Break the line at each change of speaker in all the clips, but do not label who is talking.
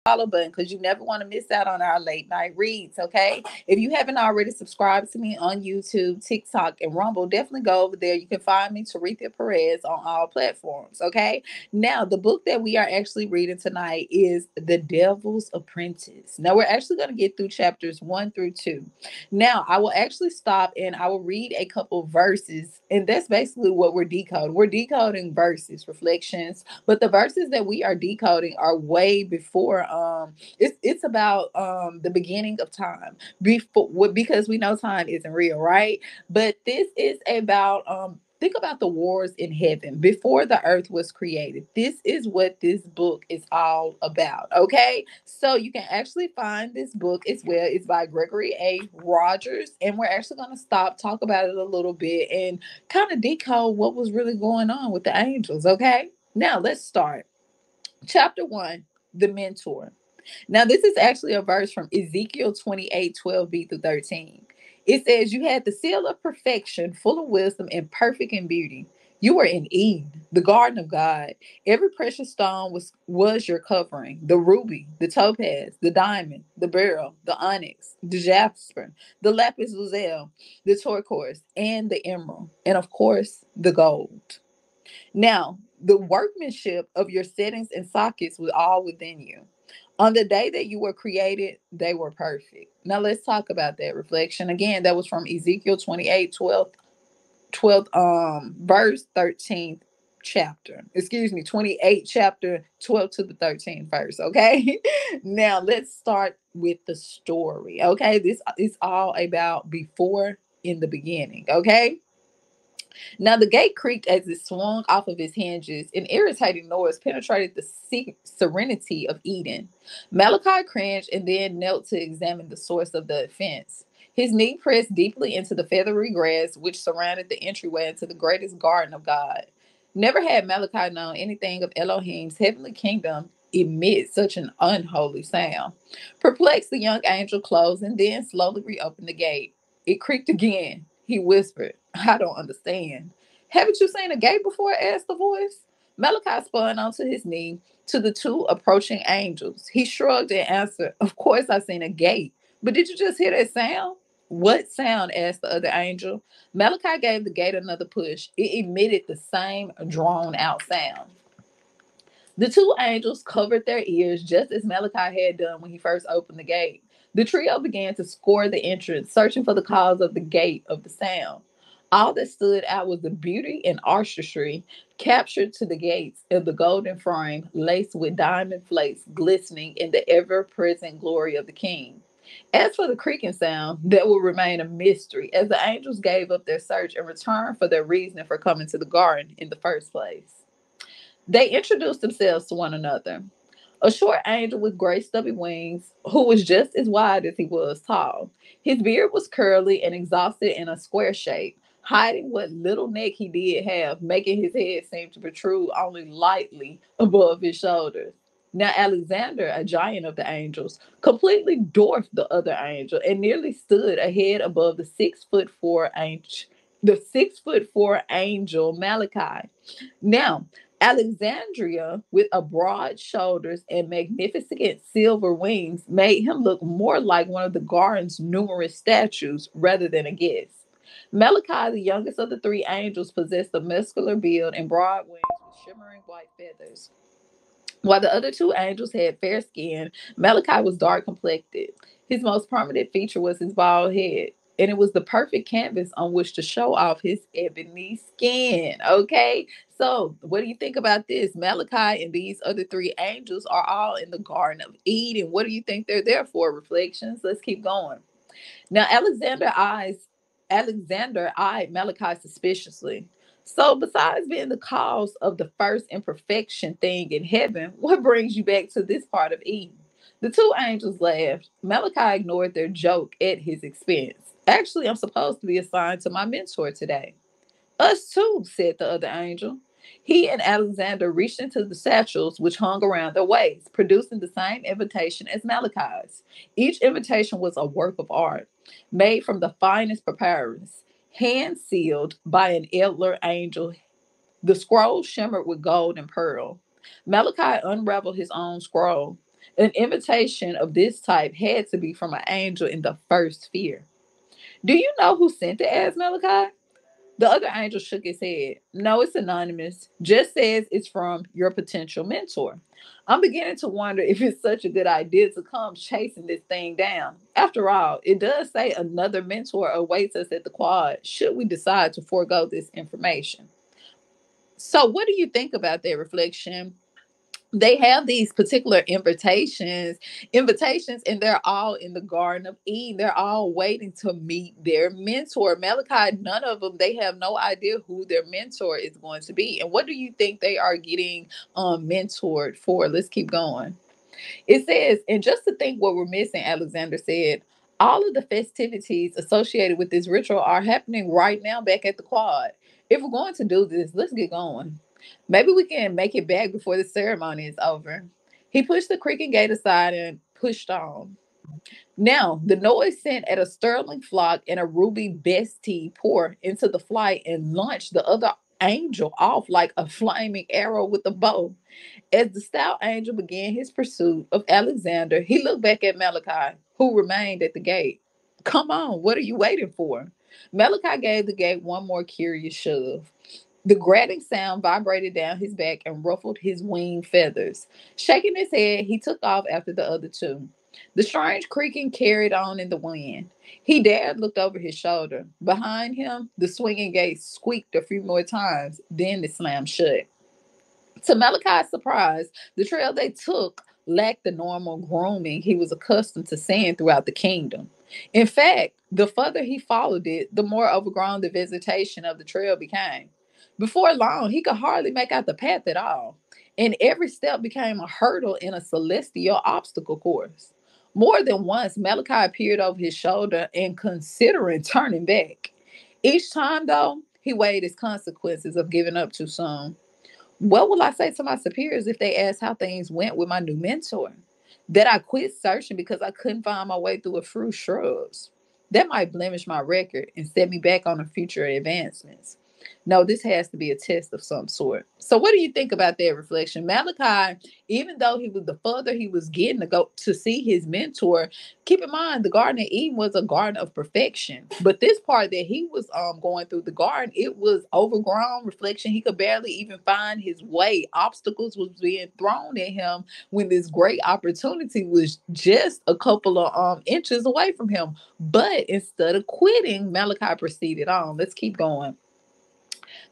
follow button because you never want to miss out on our late night reads, okay? If you haven't already subscribed to me on YouTube, TikTok, and Rumble, definitely go over there. You can find me, Taretha Perez, on all platforms, okay? Now, the book that we are actually reading tonight is The Devil's Apprentice. Now, we're actually going to get through chapters 1 through 2. Now, I will actually stop and I will read a couple verses, and that's basically what we're decoding. We're decoding verses, reflections, but the verses that we are decoding are way before it's about the beginning of time. Because we know time isn't real, right? But this is about think about the wars in heaven before the earth was created. This is what this book is all about. Okay. So you can actually find this book as well. It's by Gregory A. Rogers. And we're actually going to stop, talk about it a little bit, and kind of decode what was really going on with the angels. Okay. Now let's start. Chapter 1, The Mentor. Now, this is actually a verse from Ezekiel 28:12b through 13. It says, "You had the seal of perfection, full of wisdom and perfect in beauty. You were in Eden, the garden of God. Every precious stone was your covering: the ruby, the topaz, the diamond, the beryl, the onyx, the jasper, the lapis lazuli, the turquoise, and the emerald, and of course, the gold. Now, the workmanship of your settings and sockets was all within you. On the day that you were created, they were perfect." Now, let's talk about that reflection. Again, that was from Ezekiel 28, 12th verse, 13th chapter. Excuse me, 28 chapter 12 to the 13th verse. Okay. Now, let's start with the story. Okay. This is all about before in the beginning. Okay. Now the gate creaked as it swung off of its hinges. An irritating noise penetrated the serenity of Eden. Malachi cringed and then knelt to examine the source of the offense. His knee pressed deeply into the feathery grass which surrounded the entryway into the greatest garden of God. Never had Malachi known anything of Elohim's heavenly kingdom emit such an unholy sound. Perplexed, the young angel closed and then slowly reopened the gate. It creaked again. He whispered, "I don't understand." "Haven't you seen a gate before?" asked the voice. Malachi spun onto his knee to the two approaching angels. He shrugged and answered, "Of course I've seen a gate. But did you just hear that sound?" "What sound?" asked the other angel. Malachi gave the gate another push. It emitted the same drawn out sound. The two angels covered their ears just as Malachi had done when he first opened the gate. The trio began to scour the entrance, searching for the cause of the gate of the sound. All that stood out was the beauty and artistry captured to the gates of the golden frame, laced with diamond flakes glistening in the ever present glory of the king. As for the creaking sound, that will remain a mystery as the angels gave up their search and returned for their reasoning for coming to the garden in the first place. They introduced themselves to one another. A short angel with gray stubby wings, who was just as wide as he was tall. His beard was curly and exhausted in a square shape, hiding what little neck he did have, making his head seem to protrude only lightly above his shoulders. Now, Alexander, a giant of the angels, completely dwarfed the other angel and nearly stood a head above the 6'4" angel Malachi. Now, Alexandria, with a broad shoulders and magnificent silver wings, made him look more like one of the garden's numerous statues rather than a guest. Malachi, the youngest of the three angels, possessed a muscular build and broad wings with shimmering white feathers. While the other two angels had fair skin, Malachi was dark complected. His most prominent feature was his bald head, and it was the perfect canvas on which to show off his ebony skin. Okay, so what do you think about this? Malachi and these other three angels are all in the Garden of Eden. What do you think they're there for? Reflections. Let's keep going. Now, Alexander eyed Malachi suspiciously. "So, besides being the cause of the first imperfection thing in heaven, what brings you back to this part of Eden?" The two angels laughed. Malachi ignored their joke at his expense. "Actually, I'm supposed to be assigned to my mentor today." "Us too," said the other angel. He and Alexander reached into the satchels which hung around their waists, producing the same invitation as Malachi's. Each invitation was a work of art, made from the finest papyrus, hand sealed by an elder angel. The scroll shimmered with gold and pearl. Malachi unraveled his own scroll. An invitation of this type had to be from an angel in the first sphere. Do you know who sent it as Malachi? The other angel shook his head. No, it's anonymous. Just says it's from your potential mentor. I'm beginning to wonder if it's such a good idea to come chasing this thing down. After all, it does say another mentor awaits us at the quad should we decide to forego this information. So, what do you think about that reflection? They have these particular invitations, and they're all in the Garden of Eden. They're all waiting to meet their mentor. Malachi, none of them, they have no idea who their mentor is going to be. And what do you think they are getting mentored for? Let's keep going. It says, and just to think what we're missing, Alexander said, all of the festivities associated with this ritual are happening right now back at the quad. If we're going to do this, let's get going. Maybe we can make it back before the ceremony is over. He pushed the creaking gate aside and pushed on. Now, the noise sent at a sterling flock and a ruby bestie pour into the flight and launched the other angel off like a flaming arrow with a bow. As the stout angel began his pursuit of Alexander, he looked back at Malachi, who remained at the gate. Come on, what are you waiting for? Malachi gave the gate one more curious shove. The grating sound vibrated down his back and ruffled his wing feathers. Shaking his head, he took off after the other two. The strange creaking carried on in the wind. He dared looked over his shoulder. Behind him, the swinging gate squeaked a few more times, then it slammed shut. To Malachi's surprise, the trail they took lacked the normal grooming he was accustomed to seeing throughout the kingdom. In fact, the further he followed it, the more overgrown the vegetation of the trail became. Before long, he could hardly make out the path at all, and every step became a hurdle in a celestial obstacle course. More than once, Malachi peered over his shoulder and considering turning back. Each time, though, he weighed his consequences of giving up too soon. What will I say to my superiors if they ask how things went with my new mentor? That I quit searching because I couldn't find my way through a few shrubs. That might blemish my record and set me back on the future advancements. No, this has to be a test of some sort. So, what do you think about that reflection? Malachi, even though he was the further he was getting to go to see his mentor, keep in mind the Garden of Eden was a garden of perfection. But this part that he was going through the garden, it was overgrown reflection. He could barely even find his way. Obstacles was being thrown at him when this great opportunity was just a couple of inches away from him. But instead of quitting, Malachi proceeded on. Let's keep going.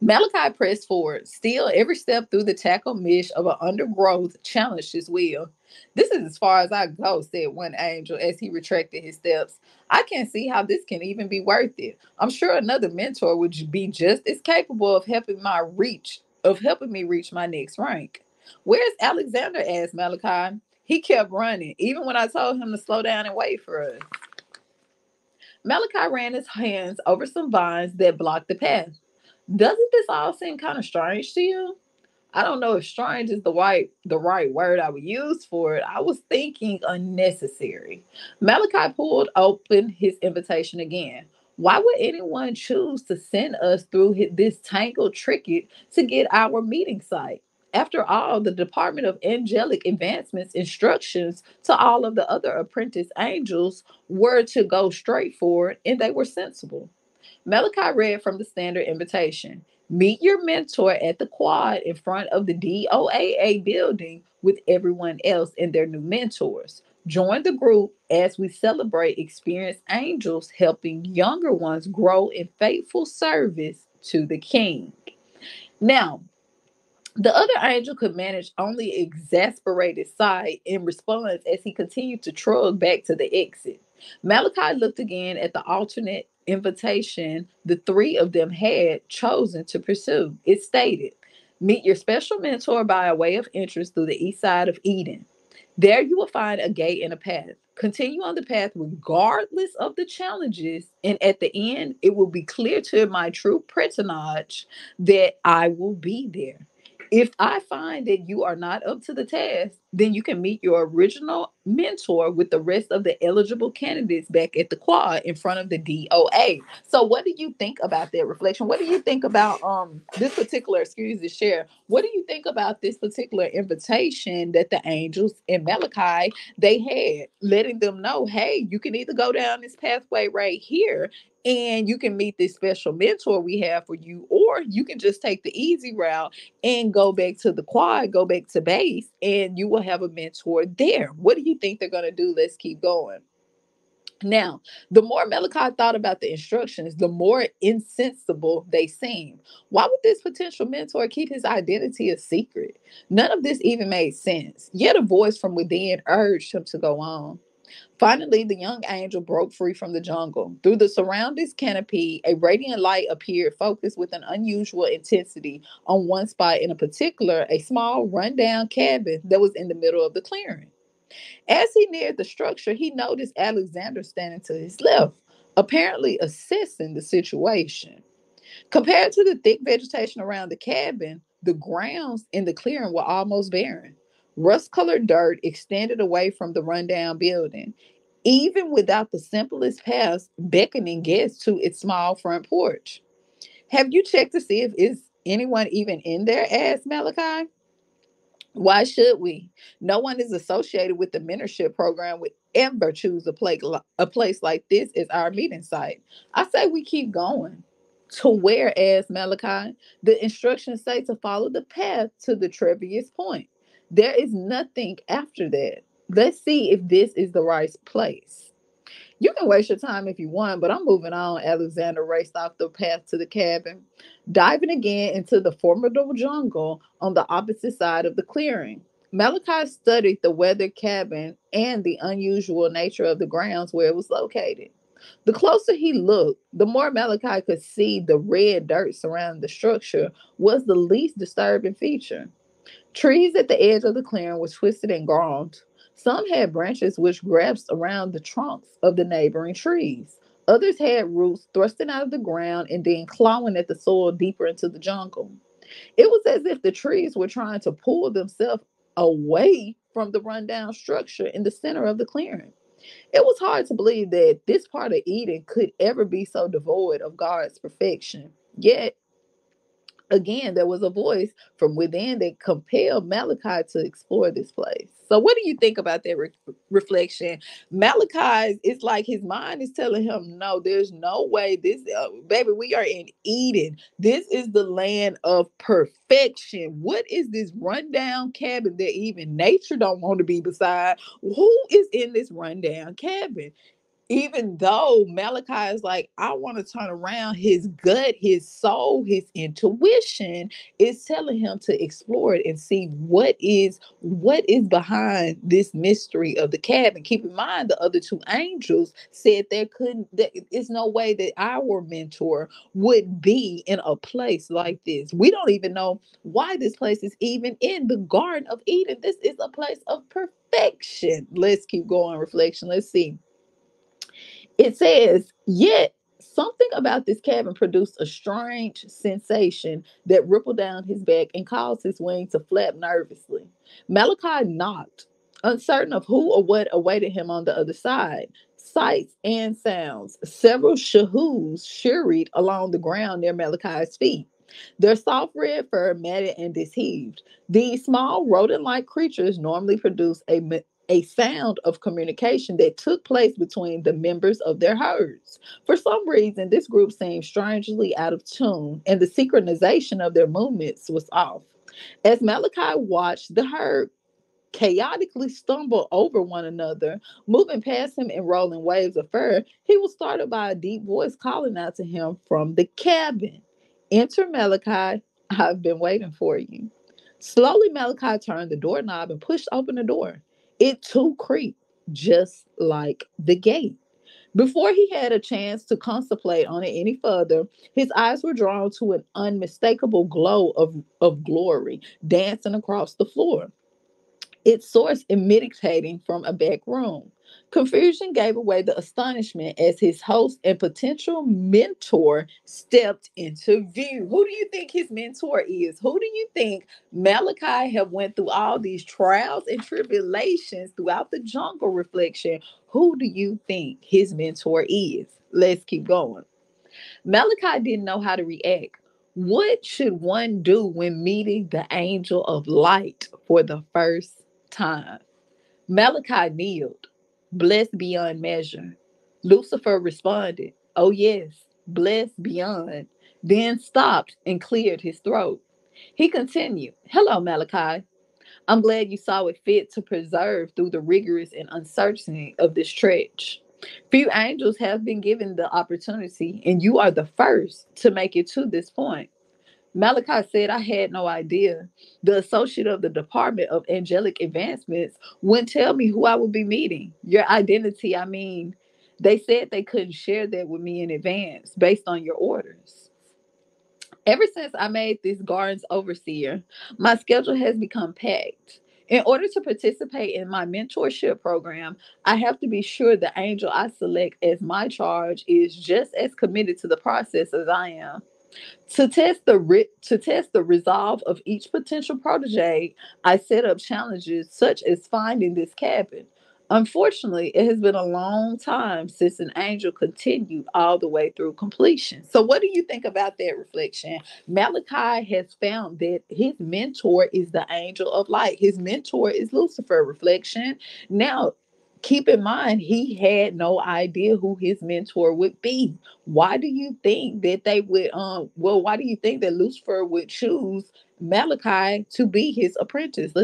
Malachi pressed forward, still every step through the tackle mesh of an undergrowth challenged his will. This is as far as I go, said one angel as he retracted his steps. I can't see how this can even be worth it. I'm sure another mentor would be just as capable of helping me reach my next rank. Where's Alexander? Asked Malachi. He kept running, even when I told him to slow down and wait for us. Malachi ran his hands over some vines that blocked the path. Doesn't this all seem kind of strange to you? I don't know if strange is the right word I would use for it. I was thinking unnecessary. Malachi pulled open his invitation again. Why would anyone choose to send us through this tangled tricket to get our meeting site? After all, the Department of Angelic Advancement's instructions to all of the other apprentice angels were to go straight forward, and they were sensible. Malachi read from the standard invitation. Meet your mentor at the quad in front of the DOAA building with everyone else and their new mentors. Join the group as we celebrate experienced angels helping younger ones grow in faithful service to the King. Now, the other angel could manage only exasperated sigh in response as he continued to trudge back to the exit. Malachi looked again at the alternate invitation the three of them had chosen to pursue. It stated, meet your special mentor by a way of entrance through the east side of Eden. There you will find a gate and a path. Continue on the path regardless of the challenges, and at the end, it will be clear to my true patronage that I will be there. If I find that you are not up to the task, then you can meet your original mentor with the rest of the eligible candidates back at the quad in front of the DOA. So what do you think about that reflection? What do you think about this particular, excuse the share? What do you think about this particular invitation that the angels in Malachi they had, letting them know, hey, you can either go down this pathway right here and you can meet this special mentor we have for you, or you can just take the easy route and go back to the quad, go back to base, and you will have a mentor there. What do you think they're going to do? Let's keep going. Now, the more Malachi thought about the instructions, the more insensible they seemed. Why would this potential mentor keep his identity a secret? None of this even made sense. Yet a voice from within urged him to go on. Finally, the young angel broke free from the jungle. Through the surrounding canopy, a radiant light appeared, focused with an unusual intensity on one spot, in a particular, a small, rundown cabin that was in the middle of the clearing. As he neared the structure, he noticed Alexander standing to his left, apparently assessing the situation. Compared to the thick vegetation around the cabin, the grounds in the clearing were almost barren. Rust colored dirt extended away from the rundown building, even without the simplest paths beckoning guests to its small front porch. Have you checked to see if is anyone even in there? Asked Malachi. Why should we? No one is associated with the mentorship program would ever choose a place like this as our meeting site. I say we keep going. To where, as Malachi, the instructions say to follow the path to the Trevious point. There is nothing after that. Let's see if this is the right place. You can waste your time if you want, but I'm moving on. Alexander raced off the path to the cabin, diving again into the formidable jungle on the opposite side of the clearing. Malachi studied the weathered cabin and the unusual nature of the grounds where it was located. The closer he looked, the more Malachi could see the red dirt surrounding the structure was the least disturbing feature. Trees at the edge of the clearing were twisted and gaunt. Some had branches which grasped around the trunks of the neighboring trees. Others had roots thrusting out of the ground and then clawing at the soil deeper into the jungle. It was as if the trees were trying to pull themselves away from the rundown structure in the center of the clearing. It was hard to believe that this part of Eden could ever be so devoid of God's perfection. Yet, again, there was a voice from within that compelled Malachi to explore this place. So, what do you think about that reflection? Malachi, it's like his mind is telling him, no, there's no way. This, baby, we are in Eden. This is the land of perfection. What is this rundown cabin that even nature don't want to be beside? Who is in this rundown cabin? Even though Malachi is like, I want to turn around, his gut, his soul, his intuition is telling him to explore it and see what is behind this mystery of the cabin. Keep in mind, the other two angels said there is no way that our mentor would be in a place like this. We don't even know why this place is even in the Garden of Eden. This is a place of perfection. Let's keep going. Reflection. Let's see. It says, yet something about this cabin produced a strange sensation that rippled down his back and caused his wings to flap nervously. Malachi knocked, uncertain of who or what awaited him on the other side. Sights and sounds. Several shahoos shirried along the ground near Malachi's feet. Their soft red fur matted and disheaved. These small rodent-like creatures normally produce a sound of communication that took place between the members of their herds. For some reason, this group seemed strangely out of tune, and the synchronization of their movements was off. As Malachi watched the herd chaotically stumble over one another, moving past him in rolling waves of fur, he was startled by a deep voice calling out to him from the cabin. Enter Malachi, I've been waiting for you. Slowly, Malachi turned the doorknob and pushed open the door. It too creaked, just like the gate. Before he had a chance to contemplate on it any further, his eyes were drawn to an unmistakable glow of glory dancing across the floor. its source emanating from a back room. Confusion gave away the astonishment as his host and potential mentor stepped into view. Who do you think his mentor is? Who do you think Malachi have went through all these trials and tribulations throughout the jungle reflection? Who do you think his mentor is? Let's keep going. Malachi didn't know how to react. What should one do when meeting the angel of light for the first time? Malachi kneeled, blessed beyond measure. Lucifer responded, "Oh, yes, blessed beyond," then stopped and cleared his throat. He continued, "Hello, Malachi. I'm glad you saw it fit to preserve through the rigorous and uncertainty of this stretch. Few angels have been given the opportunity, and you are the first to make it to this point." Malachi said, "I had no idea. The associate of the Department of Angelic Advancements wouldn't tell me who I would be meeting. Your identity, I mean, they said they couldn't share that with me in advance based on your orders. Ever since I made this gardens overseer, my schedule has become packed. In order to participate in my mentorship program, I have to be sure the angel I select as my charge is just as committed to the process as I am. To test the resolve of each potential protege, I set up challenges such as finding this cabin. Unfortunately, it has been a long time since an angel continued all the way through completion." So, what do you think about that reflection? Malachi has found that his mentor is the angel of light. His mentor is Lucifer. Reflection. Now, keep in mind, he had no idea who his mentor would be. Why do you think that they would why do you think that Lucifer would choose Malachi to be his apprentice?